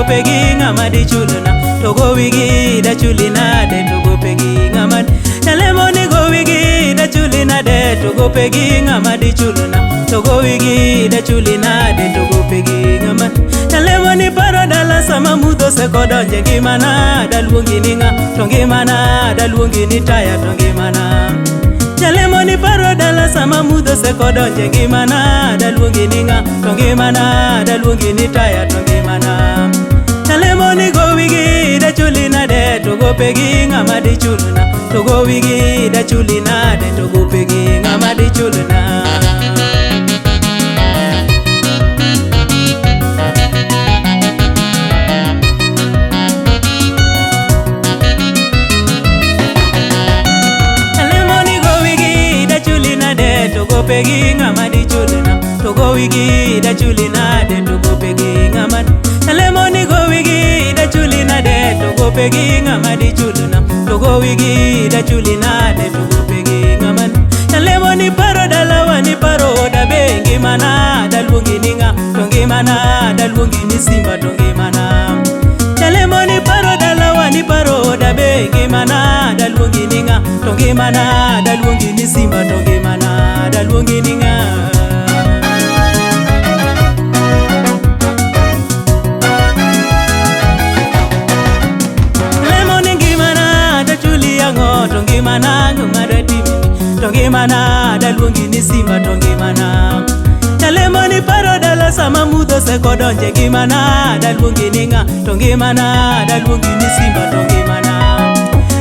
gope gi ng'ama di chulna, to gowi gi da chuli nade, to gope gi ng'ama Nyalemo ni gowi gi da chuli nade, to gope gi ng'ama di chulna, to gowi gi da chuli nade, to gope gi ng'ama Nyalemo ni paro dala sama mudho se kodonje ngimana, da luongi ni ng'a, to ngimana, da luongi ni taya, to ngimana Nyalemo ni paro dala sama mudho se kodonje ngimana, da luongi ni ng'a, to ngimana, da luongi ni taya, to ngimana Nyalemo ni gowi gi da chuli nade, to gope gi ng'ama di chulna, to gowi gi da chuli nade, to gope gi ng'ama di chulna to gope gi ng'ama di chulna, to gowi gi da chuli nade, to gope gi ng'ama Nyalemo ni gowi gi da chuli nade, to gope gi ng'ama di chulna, to gowi gi da chuli nade, to gope gi ng'ama Nyalemo ni paro dalawa ni paro da be ngimana, da luongi ni ng'a, to ngimana, da luongi ni simba, to ngimana Nyalemo ni paro dalawa ni paro da be ngimana, da luongi ni ng'a, to ngimana, da luongi ni simba, to ngimana, da luongi ni ng'a Nyalemo ni ngimana, da chuli ang'o, to ngimana ng'ama da timni, to ngimana, da luongi ni simba, to ngimana Nyalemo ni paro dala sama mudho se kodonje ngimana, da luongi ni ng'a, to ngimana, da luongi ni simba, to ngimana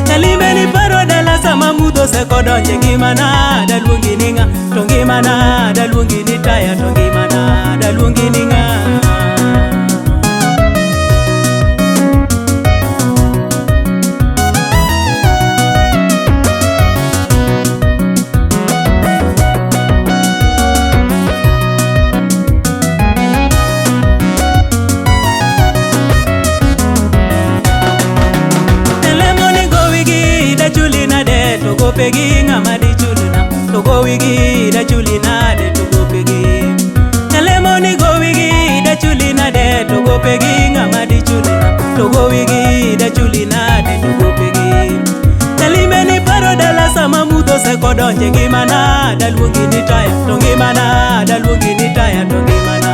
Nyalimbe ni paro dala sama mudho se kodonje ngimana, da luongi ni ng'a, to ngimana, da luongi ni taya, to ngimana, da luongi ni ng'a to gope gi ng'ama di chulna, to gowi gi da chuli nade, to gope gi Nyalemo ni gowi gi da chuli nade, to gope gi ng'ama di chulna, to gowi gi da chuli nade, to gope gi Nyalimbe ni paro dala sama mudho se kodonje ngimana, da luongi ni taya, to ngimana, da luongi ni taya, to ngimana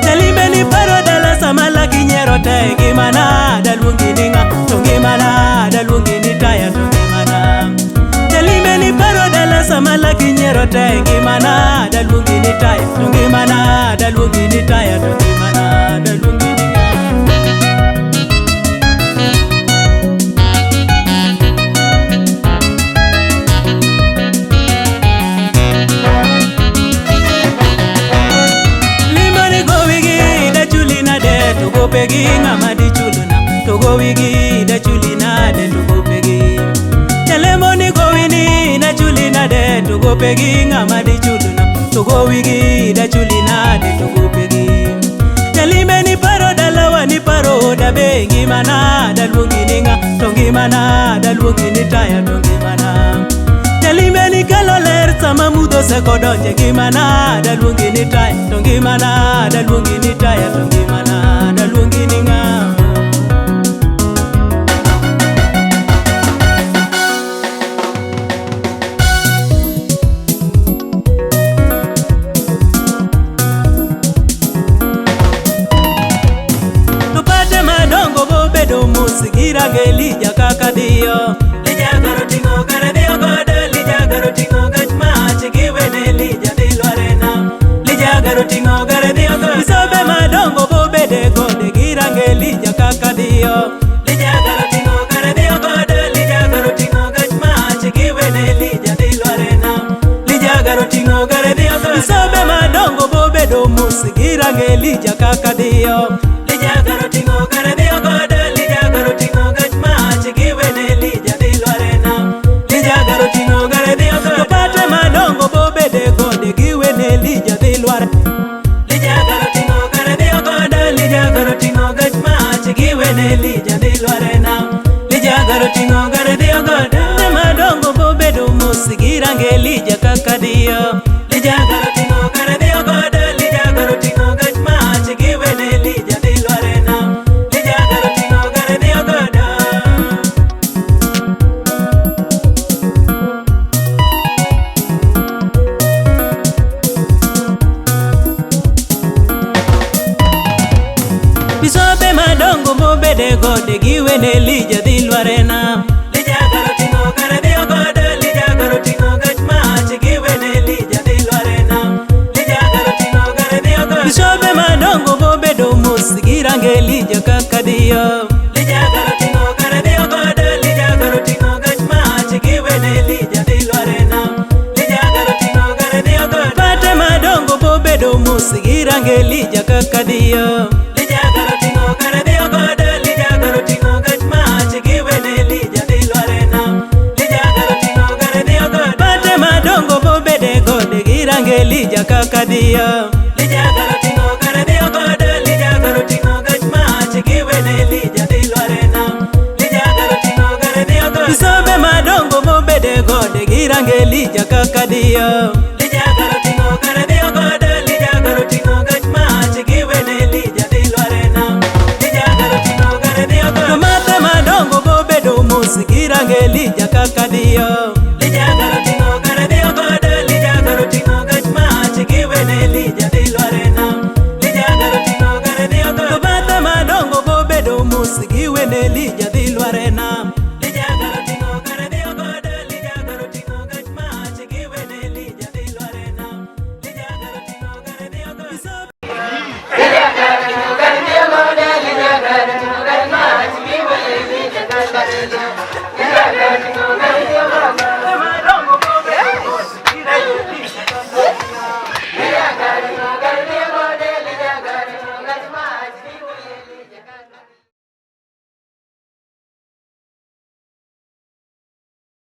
Nyalimbe ni paro dala sama laki nyero te ngimana, da luongi ni ng'a, to ngimana, da luongi ni taya, to ngimana Nyalimbe ni paro dala sama laki nyero te ngimana, da luongi ni taya, to ngimana, da luongi ni taya, to ngimana, da luongi ni to gope gi ng'ama di chulna, to gowi gi da chuli nade, to gope gi Nyalemo ni gowi ni da chuli nade, to gope gi ng'ama di chulna, to gowi gi da chuli nade, to gope gi Nyalimbe ni paro dalawa ni paro da be ngimana, da luongi ni ng'a, to ngimana, da luongi ni taya, to ngimana Nyalimbe ni kelo ler sama mudho se kodonje ngimana, da luongi ni taya, to ngimana, da luongi ni taya, to ngimana, da luongi ni ng'a Tupate madongo bobedo musigira gelija kaka dio Lija garo tingo gare dio godo, lija garo tingo gach mach giwene lija di lwarena Lija garo tingo gare dio godo, isobe madongo bobede gode girange lija kaka dio Lija garo tingo gare dio godo, lija garo tingo gach mach giwene lija di lwarena Lija garo tingo gare dio godo, isobe madongo bobedo musigirange lija kaka dio Lija garo tingo gare dio godo, lija garo tingo gach mach giwene lija di lwarena Lija garo tingo gare dio godo, pate madongo bobede gode giwene lija di lwarena Lija garo tingo gare dio godo, lija garo tingo gach mach giwene lija di lwarena Lija garo tingo gare dio godo, madongo bobedo musigirange lija kaka dio Lija garo tingo gare dio godo, lija garo tingo gach mach giwene lija di lwarena ne Elija dhi lware nam. Elija karo ting'o kare dhiyo godo, Elija karo ting'o gach mach giwe ne Elija dhi lware nam. Elija karo ting'o kare dhiyo godo. Bishobe madongo bobedo mos gi range Elija kaka diyo. Elija karo ting'o kare dhiyo godo, Elija karo ting'o gach mach giwe ne Elija dhi lware nam. Elija karo ting'o kare dhiyo godo. Pate madongo bobedo mos gi range Elija kaka diyo. Elija karo ting'o kare dhiyo godo, Elija karo ting'o gach mach giwe ne Elija dhi lware nam. Elija karo ting'o kare dhiyo godo. Pate madongo bobede gode gi range Elija kaka diyo. Elija karo ting'o kare dhiyo godo, Elija karo ting'o gach mach giwe ne Elija dhi lware nam. Elija karo ting'o kare dhiyo godo. Bisobe madongo bobede gode gi range Elija kaka diyo. Elija karo ting'o kare dhiyo godo, Elija karo ting'o gach mach giwe ne Elija dhi lware nam. Elija karo ting'o kare dhiyo godo. Mate madongo bobedo mos gi range Elija kaka diyo.